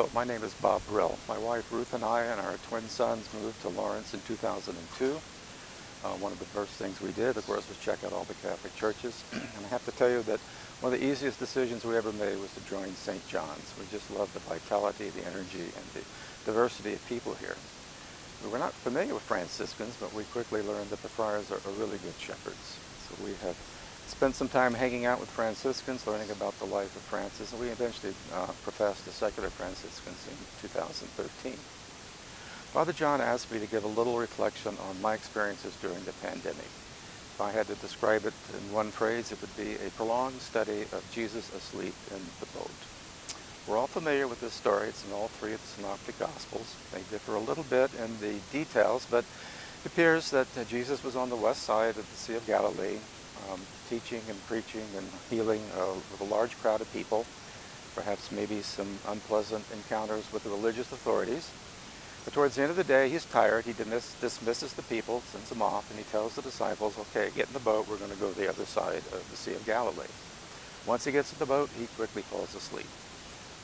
Hello, my name is Bob Brill. My wife Ruth and I and our twin sons moved to Lawrence in 2002. One of the first things we did, of course, was check out all the Catholic churches. And I have to tell you that one of the easiest decisions we ever made was to join St. John's. We just love the vitality, the energy, and the diversity of people here. We were not familiar with Franciscans, but we quickly learned that the friars are really good shepherds. So we have spent some time hanging out with Franciscans, learning about the life of Francis, and we eventually professed as secular Franciscans in 2013. Father John asked me to give a little reflection on my experiences during the pandemic. If I had to describe it in one phrase, it would be a prolonged study of Jesus asleep in the boat. We're all familiar with this story. It's in all three of the Synoptic Gospels. They differ a little bit in the details, but it appears that Jesus was on the west side of the Sea of Galilee, teaching and preaching and healing with a large crowd of people, perhaps maybe some unpleasant encounters with the religious authorities. But towards the end of the day, he's tired. He dismisses the people, sends them off, and he tells the disciples, okay, get in the boat. We're going to go to the other side of the Sea of Galilee. Once he gets in the boat, he quickly falls asleep.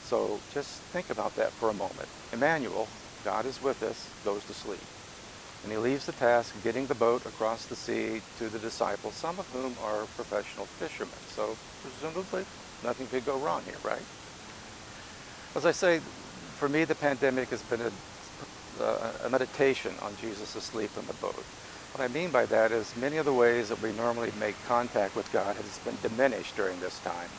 So just think about that for a moment. Emmanuel, God is with us, goes to sleep. And he leaves the task of getting the boat across the sea to the disciples, some of whom are professional fishermen. So presumably nothing could go wrong here, right? As I say, for me the pandemic has been a meditation on Jesus asleep in the boat. What I mean by that is many of the ways that we normally make contact with God has been diminished during this time.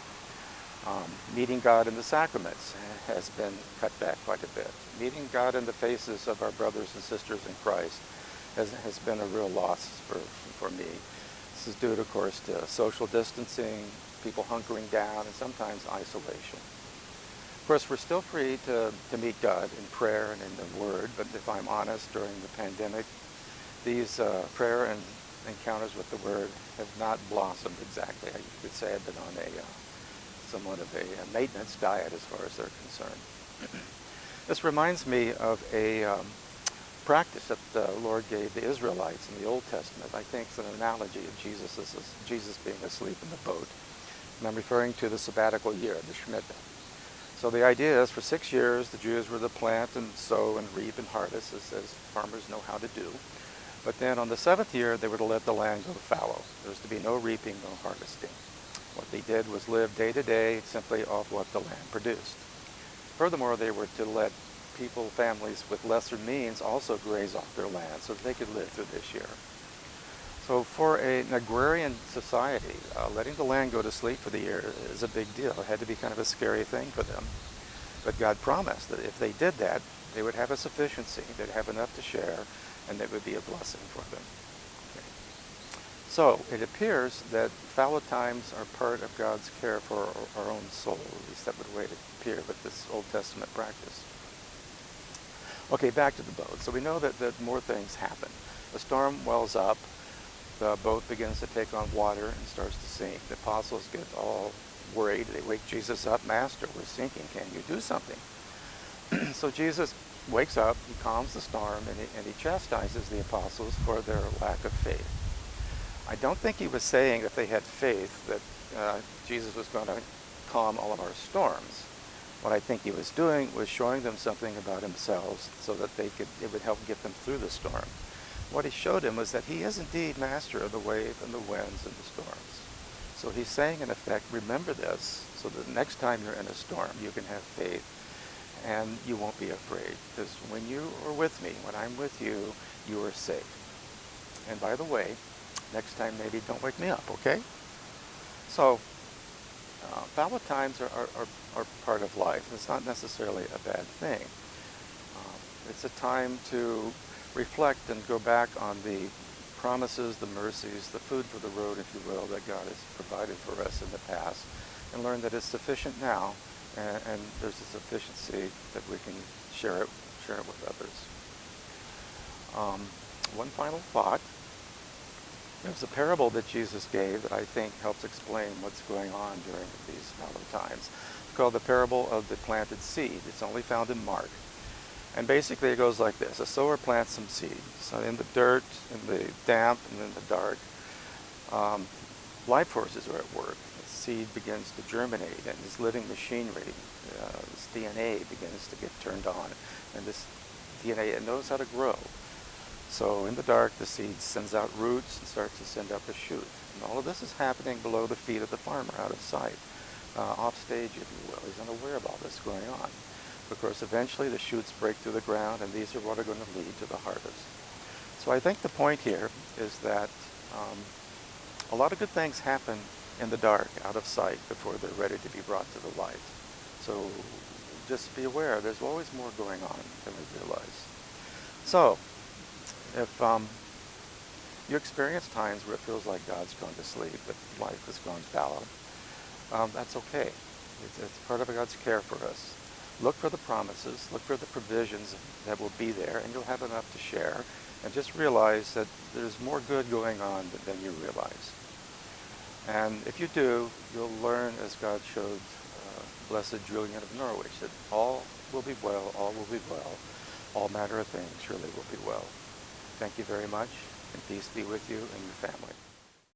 Meeting God in the sacraments has been cut back quite a bit. Meeting God in the faces of our brothers and sisters in Christ has been a real loss for me. This is due, of course, to social distancing, people hunkering down, and sometimes isolation. Of course, we're still free to meet God in prayer and in the Word, but if I'm honest, during the pandemic, these prayer and encounters with the Word have not blossomed exactly. You could say I've been on somewhat of a maintenance diet as far as they're concerned. This reminds me of a practice that the Lord gave the Israelites in the Old Testament. I think it's an analogy of Jesus being asleep in the boat. And I'm referring to the sabbatical year, the Shemitah. So the idea is for 6 years, the Jews were to plant and sow and reap and harvest, as farmers know how to do. But then on the 7th year, they were to let the land go fallow. There was to be no reaping, no harvesting. What they did was live day to day simply off what the land produced. Furthermore, they were to let people, families with lesser means also graze off their land so that they could live through this year. So for an agrarian society, letting the land go to sleep for the year is a big deal. It had to be kind of a scary thing for them. But God promised that if they did that, they would have a sufficiency, they'd have enough to share, and it would be a blessing for them. So it appears that fallow times are part of God's care for our own soul. At least that would way to appear with this Old Testament practice. Okay, back to the boat. So we know that more things happen. The storm wells up. The boat begins to take on water and starts to sink. The apostles get all worried. They wake Jesus up. Master, we're sinking. Can you do something? So Jesus wakes up. He calms the storm, and he chastises the apostles for their lack of faith. I don't think he was saying if they had faith that Jesus was going to calm all of our storms. What I think he was doing was showing them something about himself so that it would help get them through the storm. What he showed them was that he is indeed master of the wave and the winds and the storms. So he's saying, in effect, remember this so that the next time you're in a storm, you can have faith and you won't be afraid. Because when you are with me, when I'm with you, you are safe. And by the way, next time maybe don't wake me up, okay? So fallow times are part of life. It's not necessarily a bad thing. It's a time to reflect and go back on the promises, the mercies, the food for the road, if you will, that God has provided for us in the past, and learn that it's sufficient now, and there's a sufficiency that we can share it with others. One final thought. There's a parable that Jesus gave that I think helps explain what's going on during these fallow times. It's called the parable of the planted seed. It's only found in Mark. And basically it goes like this. A sower plants some seed. So in the dirt, in the damp, and in the dark, life forces are at work. seed begins to germinate, and this living machinery, this DNA begins to get turned on, and this DNA, it knows how to grow. So in the dark, the seed sends out roots and starts to send up a shoot. And all of this is happening below the feet of the farmer, out of sight, off stage, if you will. He's unaware of all this going on. Of course, eventually the shoots break through the ground, and these are what are going to lead to the harvest. So I think the point here is that a lot of good things happen in the dark, out of sight, before they're ready to be brought to the light. So just be aware, there's always more going on than we realize. So if you experience times where it feels like God's gone to sleep, that life has gone fallow, that's okay. It's part of God's care for us. Look for the promises, look for the provisions that will be there, and you'll have enough to share. And just realize that there's more good going on than you realize. And if you do, you'll learn, as God showed Blessed Julian of Norwich, that all will be well, all will be well, all manner of things surely will be well. Thank you very much, and peace be with you and your family.